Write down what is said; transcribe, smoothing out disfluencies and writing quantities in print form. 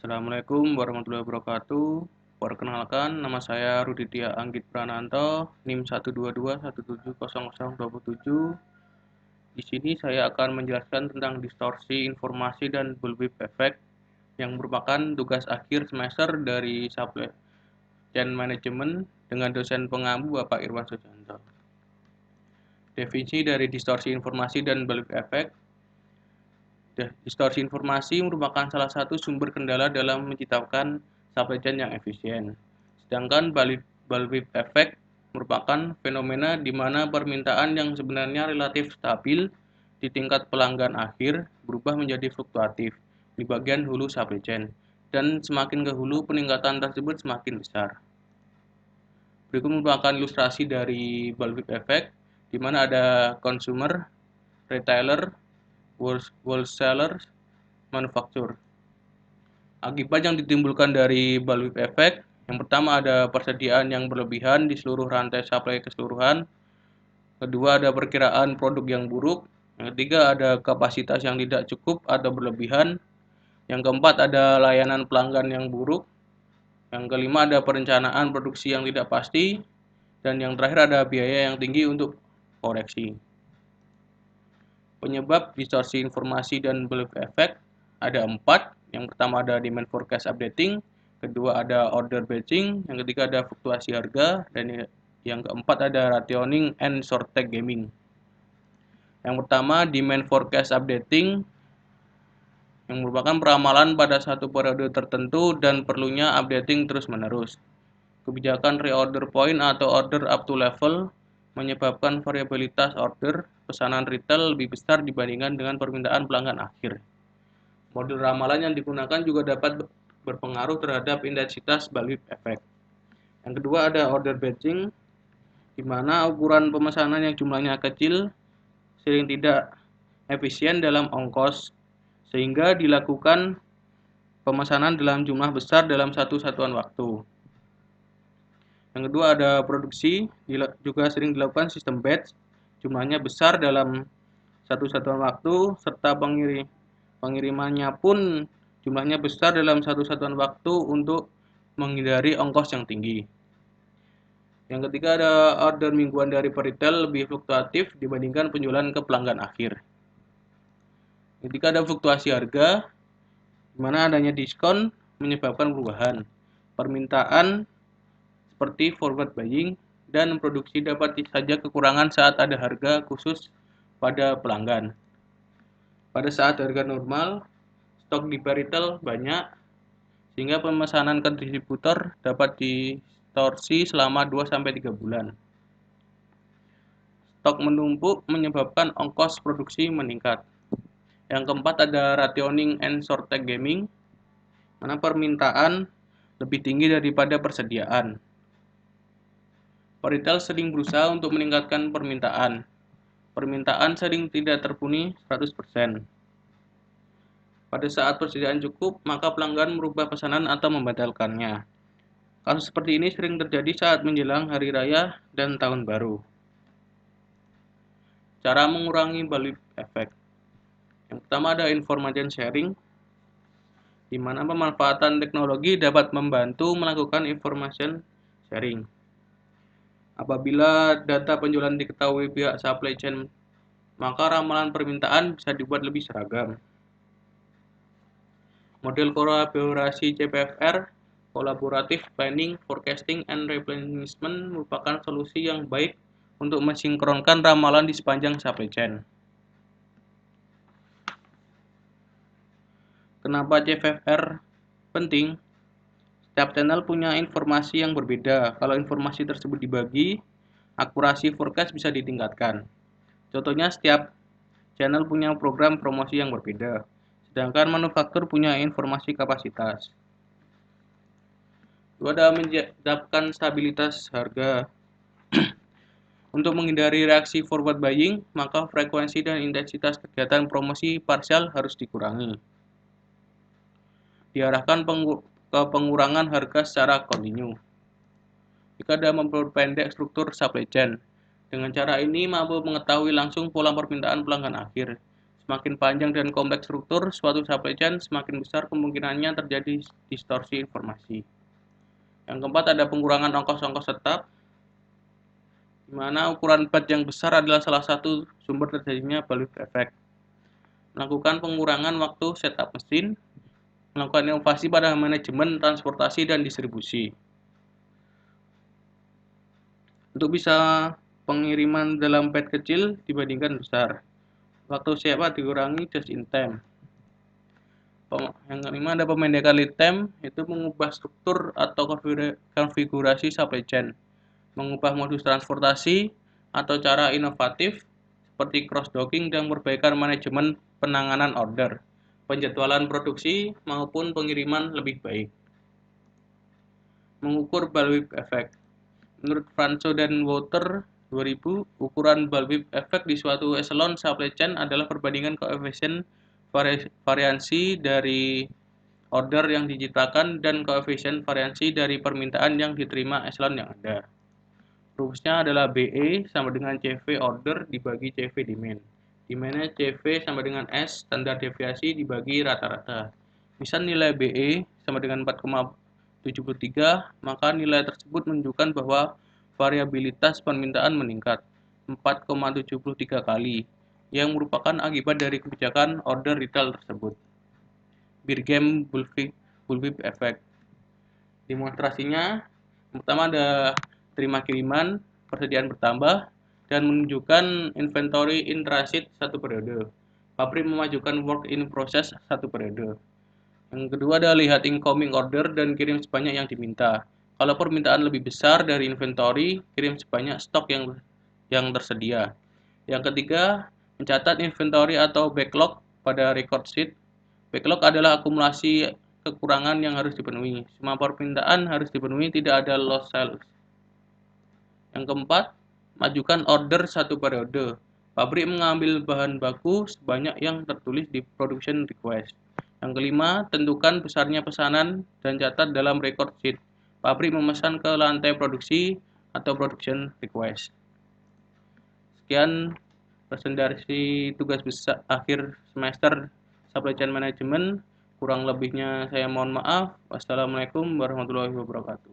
Assalamualaikum warahmatullahi wabarakatuh. Perkenalkan, nama saya Ruditya Anggit Prananto, NIM 122170027. Di sini saya akan menjelaskan tentang distorsi informasi dan bullwhip effect yang merupakan tugas akhir semester dari Supply Chain Management dengan dosen pengampu Bapak Irwan Sujanto. Definisi dari distorsi informasi dan bullwhip effect. Distorsi informasi merupakan salah satu sumber kendala dalam menciptakan supply chain yang efisien. Sedangkan bullwhip effect merupakan fenomena di mana permintaan yang sebenarnya relatif stabil di tingkat pelanggan akhir berubah menjadi fluktuatif di bagian hulu supply chain, dan semakin ke hulu peningkatan tersebut semakin besar. Berikut merupakan ilustrasi dari bullwhip effect, di mana ada consumer, retailer, wholesaler, manufaktur. Akibat yang ditimbulkan dari bullwhip effect, yang pertama ada persediaan yang berlebihan di seluruh rantai supply keseluruhan. Kedua ada perkiraan produk yang buruk. Yang ketiga ada kapasitas yang tidak cukup atau berlebihan. Yang keempat ada layanan pelanggan yang buruk. Yang kelima ada perencanaan produksi yang tidak pasti. Dan yang terakhir ada biaya yang tinggi untuk koreksi. Penyebab distorsi informasi dan bullwhip effect ada 4. Yang pertama ada demand forecast updating, kedua ada order batching, yang ketiga ada fluktuasi harga, dan yang keempat ada rationing and short tag gaming. Yang pertama, demand forecast updating, yang merupakan peramalan pada satu periode tertentu dan perlunya updating terus-menerus. Kebijakan reorder point atau order up to level menyebabkan variabilitas order pesanan retail lebih besar dibandingkan dengan permintaan pelanggan akhir. Model ramalan yang digunakan juga dapat berpengaruh terhadap intensitas bullwhip effect. Yang kedua ada order batching, di mana ukuran pemesanan yang jumlahnya kecil sering tidak efisien dalam ongkos, sehingga dilakukan pemesanan dalam jumlah besar dalam satu satuan waktu. Yang kedua ada produksi, juga sering dilakukan sistem batch, jumlahnya besar dalam satu satuan waktu, serta pengirimannya pun jumlahnya besar dalam satu satuan waktu untuk menghindari ongkos yang tinggi. Yang ketiga ada order mingguan dari retail lebih fluktuatif dibandingkan penjualan ke pelanggan akhir. Ketika ada fluktuasi harga, di mana adanya diskon menyebabkan perubahan permintaan seperti forward buying, dan produksi dapat saja kekurangan saat ada harga khusus pada pelanggan. Pada saat harga normal, stok di retail banyak, sehingga pemesanan ke distributor dapat distorsi selama 2-3 bulan. Stok menumpuk menyebabkan ongkos produksi meningkat. Yang keempat ada rationing and short tag gaming, mana permintaan lebih tinggi daripada persediaan. Retail sering berusaha untuk meningkatkan permintaan. Permintaan sering tidak terpenuhi 100%. Pada saat persediaan cukup, maka pelanggan merubah pesanan atau membatalkannya. Kasus seperti ini sering terjadi saat menjelang hari raya dan tahun baru. Cara mengurangi bullwhip effect. Yang pertama ada information sharing, di mana pemanfaatan teknologi dapat membantu melakukan information sharing. Apabila data penjualan diketahui pihak supply chain, maka ramalan permintaan bisa dibuat lebih seragam. Model kolaborasi CPFR, Collaborative Planning, Forecasting, and Replenishment, merupakan solusi yang baik untuk mensinkronkan ramalan di sepanjang supply chain. Kenapa CPFR penting? Setiap channel punya informasi yang berbeda. Kalau informasi tersebut dibagi, akurasi forecast bisa ditingkatkan. Contohnya, setiap channel punya program promosi yang berbeda, sedangkan manufaktur punya informasi kapasitas. Kedua ada menciptakan stabilitas harga. Untuk menghindari reaksi forward buying, maka frekuensi dan intensitas kegiatan promosi parsial harus dikurangi. Diarahkan ke pengurangan harga secara kontinu. Jika ada memperpendek struktur supply chain, dengan cara ini mampu mengetahui langsung pola permintaan pelanggan akhir, Semakin panjang dan kompleks struktur suatu supply chain, semakin besar kemungkinannya terjadi distorsi informasi. Yang keempat ada pengurangan ongkos-ongkos tetap, di mana ukuran batch yang besar adalah salah satu sumber terjadinya bullwhip effect. Melakukan pengurangan waktu setup mesin, melakukan inovasi pada manajemen transportasi dan distribusi. Untuk bisa pengiriman dalam batch kecil dibandingkan besar. Waktu siapa dikurangi just in time. Yang kelima ada pemendekan lead time, itu mengubah struktur atau konfigurasi supply chain, mengubah modus transportasi atau cara inovatif seperti cross docking dan perbaikan manajemen penanganan order, penjadwalan produksi maupun pengiriman lebih baik. Mengukur bullwhip effect. Menurut Franco dan Water 2000, ukuran bullwhip effect di suatu eselon supply chain adalah perbandingan koefisien variansi dari order yang diciptakan dan koefisien variansi dari permintaan yang diterima eselon yang ada. Rumusnya adalah BE sama dengan CV order dibagi CV demand. Dimana CV sama dengan S standar deviasi dibagi rata-rata. Misal nilai BE sama dengan 4,73, maka nilai tersebut menunjukkan bahwa variabilitas permintaan meningkat 4,73 kali, yang merupakan akibat dari kebijakan order retail tersebut. Birgem bullwhip effect. Demonstrasinya, pertama ada terima kiriman, persediaan bertambah, dan menunjukkan inventory in transit satu periode. Pabrik memajukan work in process satu periode. Yang kedua ada lihat incoming order dan kirim sebanyak yang diminta. Kalau permintaan lebih besar dari inventory, kirim sebanyak stok yang tersedia. Yang ketiga, mencatat inventory atau backlog pada record sheet. Backlog adalah akumulasi kekurangan yang harus dipenuhi. Semua permintaan harus dipenuhi, tidak ada lost sales. Yang keempat, majukan order satu periode. Pabrik mengambil bahan baku sebanyak yang tertulis di production request. Yang kelima, tentukan besarnya pesanan dan catat dalam record sheet. Pabrik memesan ke lantai produksi atau production request. Sekian presentasi tugas besar akhir semester Supply Chain Management. Kurang lebihnya saya mohon maaf. Wassalamualaikum warahmatullahi wabarakatuh.